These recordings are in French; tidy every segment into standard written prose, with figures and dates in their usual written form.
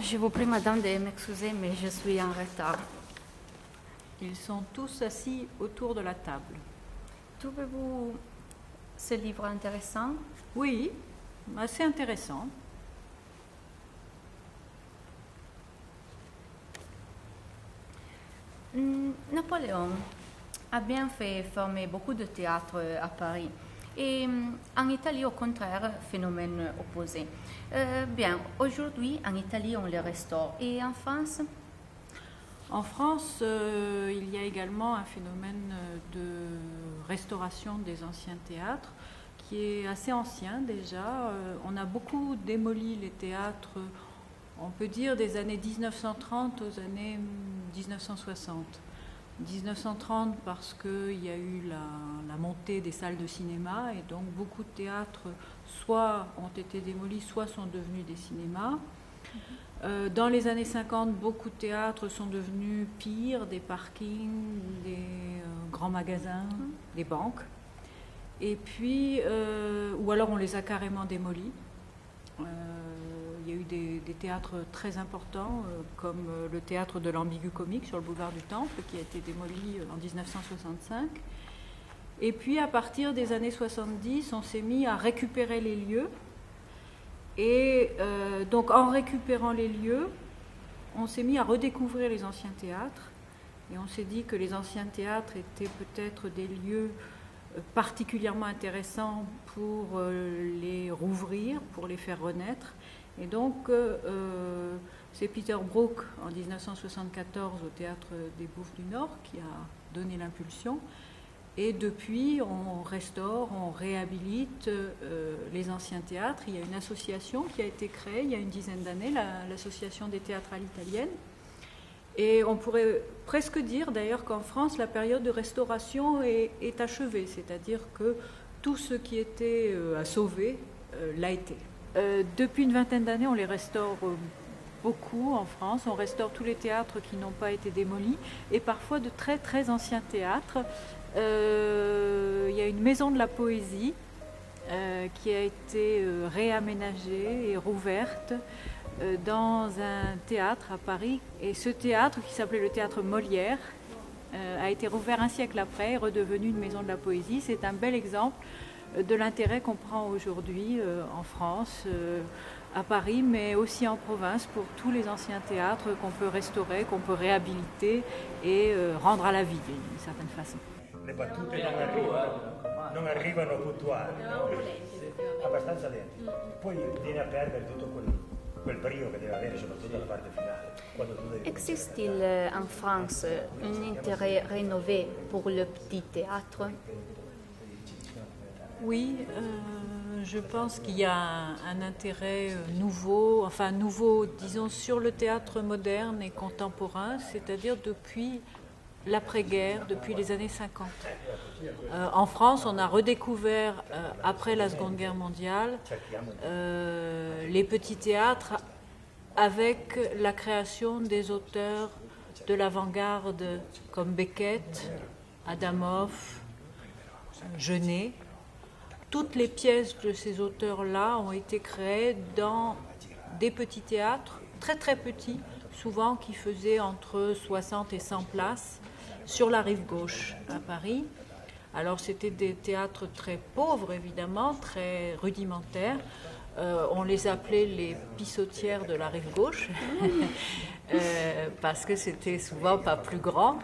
Je vous prie, madame, de m'excuser, mais je suis en retard. Ils sont tous assis autour de la table. Trouvez-vous ce livre intéressant? Oui, assez intéressant. Napoléon a bien fait former beaucoup de théâtres à Paris. Et en Italie, au contraire, phénomène opposé. Bien, aujourd'hui, en Italie, on les restaure. Et en France? En France, il y a également un phénomène de restauration des anciens théâtres qui est assez ancien déjà. On a beaucoup démoli les théâtres, on peut dire des années 1930 aux années 1960. 1930 parce qu'il y a eu la montée des salles de cinéma et donc beaucoup de théâtres soit ont été démolis, soit sont devenus des cinémas. Dans les années 50, beaucoup de théâtres sont devenus pires, des parkings, des grands magasins, des banques. Et puis, ou alors on les a carrément démolis. Il y a eu des théâtres très importants, comme le théâtre de l'Ambigu Comique sur le boulevard du Temple, qui a été démoli en 1965. Et puis, à partir des années 70, on s'est mis à récupérer les lieux. Et donc, en récupérant les lieux, on s'est mis à redécouvrir les anciens théâtres. Et on s'est dit que les anciens théâtres étaient peut-être des lieux particulièrement intéressants pour les rouvrir, pour les faire renaître. Et donc, c'est Peter Brook, en 1974, au Théâtre des Bouffes du Nord, qui a donné l'impulsion. Et depuis, on restaure, on réhabilite les anciens théâtres. Il y a une association qui a été créée il y a une dizaine d'années, l'Association des théâtrales italiennes. Et on pourrait presque dire d'ailleurs qu'en France, la période de restauration est achevée, c'est-à-dire que tout ce qui était à sauver l'a été. Depuis une vingtaine d'années, on les restaure beaucoup en France. On restaure tous les théâtres qui n'ont pas été démolis et parfois de très très anciens théâtres. Il y a une maison de la poésie qui a été réaménagée et rouverte dans un théâtre à Paris. Et ce théâtre, qui s'appelait le théâtre Molière, a été rouvert un siècle après et redevenu une maison de la poésie. C'est un bel exemple de l'intérêt qu'on prend aujourd'hui en France, à Paris, mais aussi en province, pour tous les anciens théâtres qu'on peut restaurer, qu'on peut réhabiliter et rendre à la vie d'une certaine façon. Le battute non arrivano puntuali, abbastanza lente. Poi viene a perdere tutto quel brio che deve avere, soprattutto la parte finale. Existe-t-il en France un intérêt rénové pour le petit théâtre? Oui, je pense qu'il y a un intérêt nouveau, enfin nouveau, disons, sur le théâtre moderne et contemporain, c'est-à-dire depuis l'après-guerre, depuis les années 50. En France, on a redécouvert, après la Seconde Guerre mondiale, les petits théâtres avec la création des auteurs de l'avant-garde comme Beckett, Adamov, Genet. Toutes les pièces de ces auteurs-là ont été créées dans des petits théâtres, très très petits, souvent qui faisaient entre 60 et 100 places, sur la rive gauche à Paris. Alors c'était des théâtres très pauvres évidemment, très rudimentaires. On les appelait les pissotières de la rive gauche, parce que c'était souvent pas plus grand,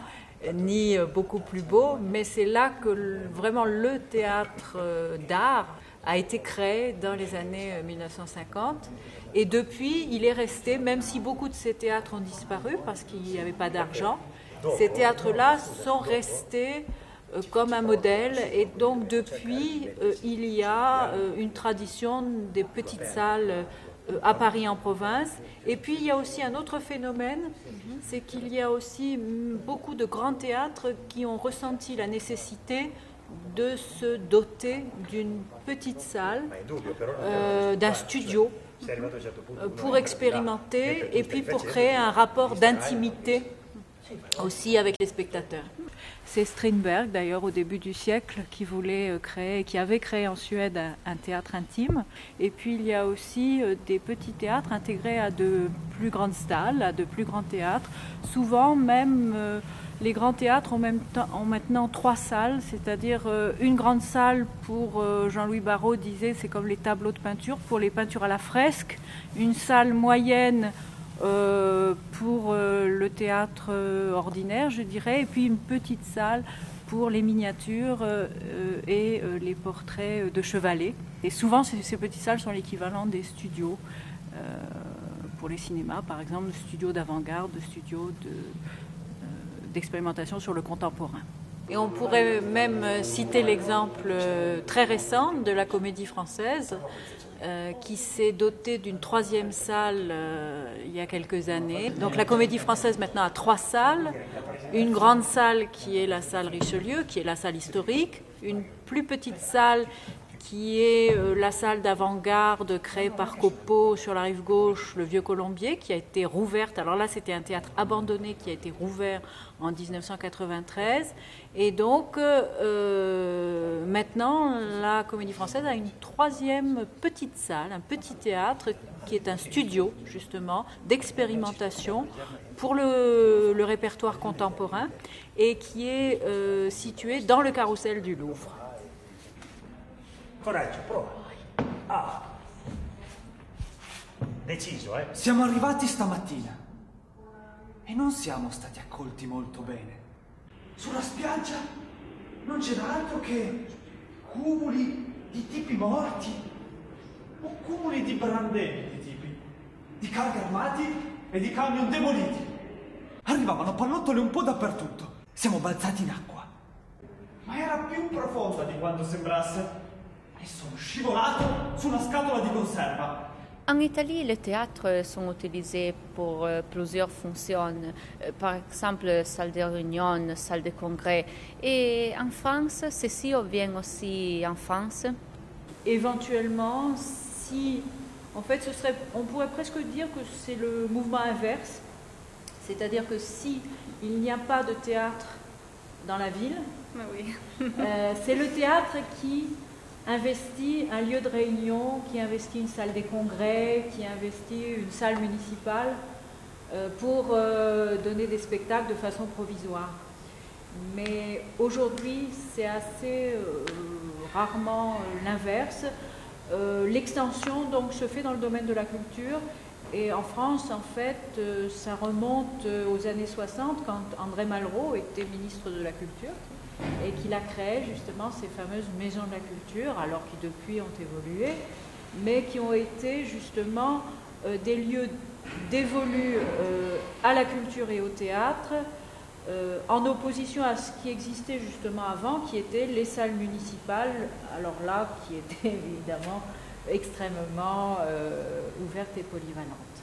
ni beaucoup plus beau, mais c'est là que vraiment le théâtre d'art a été créé dans les années 1950. Et depuis, il est resté, même si beaucoup de ces théâtres ont disparu parce qu'il n'y avait pas d'argent, ces théâtres-là sont restés comme un modèle. Et donc depuis, il y a une tradition des petites salles à Paris en province. Et puis il y a aussi un autre phénomène, c'est qu'il y a aussi beaucoup de grands théâtres qui ont ressenti la nécessité de se doter d'une petite salle, d'un studio, pour expérimenter et puis pour créer un rapport d'intimité aussi avec les spectateurs. C'est Strindberg, d'ailleurs, au début du siècle, qui avait créé en Suède un théâtre intime. Et puis il y a aussi des petits théâtres intégrés à de plus grandes salles, à de plus grands théâtres. Souvent même, les grands théâtres ont maintenant 3 salles, c'est-à-dire une grande salle pour, Jean-Louis Barrault disait, c'est comme les tableaux de peinture, pour les peintures à la fresque, une salle moyenne pour le théâtre ordinaire, je dirais, et puis une petite salle pour les miniatures et les portraits de chevalets. Et souvent, ces petites salles sont l'équivalent des studios pour les cinémas, par exemple, de studios d'avant-garde, de studios d'expérimentation sur le contemporain. Et on pourrait même citer l'exemple très récent de la Comédie Française, qui s'est dotée d'une 3e salle il y a quelques années. Donc la Comédie Française maintenant a 3 salles, une grande salle qui est la salle Richelieu, qui est la salle historique, une plus petite salle qui est la salle d'avant-garde créée par Copeau sur la rive gauche, le Vieux Colombier, qui a été rouverte. Alors là, c'était un théâtre abandonné qui a été rouvert en 1993. Et donc, maintenant, la Comédie Française a une 3e petite salle, un petit théâtre, qui est un studio, justement, d'expérimentation pour le répertoire contemporain et qui est situé dans le Carrousel du Louvre. Coraggio, prova. Ah. Deciso, eh? Siamo arrivati stamattina e non siamo stati accolti molto bene. Sulla spiaggia non c'era altro che cumuli di tipi morti o cumuli di brandelli di tipi, di carri armati e di camion demoliti. Arrivavano pallottole un po' dappertutto. Siamo balzati in acqua, ma era più profonda di quanto sembrasse. Et sono scivolato su una scatola di conserva. En Italie, les théâtres sont utilisés pour plusieurs fonctions, par exemple salle de réunion, salle de congrès. Et en France, ceci vient aussi en France. Éventuellement, on pourrait presque dire que c'est le mouvement inverse, c'est-à-dire que si il n'y a pas de théâtre dans la ville, Oui. C'est le théâtre qui investit un lieu de réunion, qui investit une salle des congrès, qui investit une salle municipale pour donner des spectacles de façon provisoire. Mais aujourd'hui, c'est assez rarement l'inverse. L'extension donc se fait dans le domaine de la culture. Et en France, en fait, ça remonte aux années 60, quand André Malraux était ministre de la Culture et qu'il a créé justement ces fameuses maisons de la culture, alors qui depuis ont évolué, mais qui ont été justement des lieux dévolus à la culture et au théâtre, en opposition à ce qui existait justement avant, qui étaient les salles municipales, alors là, qui étaient évidemment extrêmement ouvertes et polyvalentes.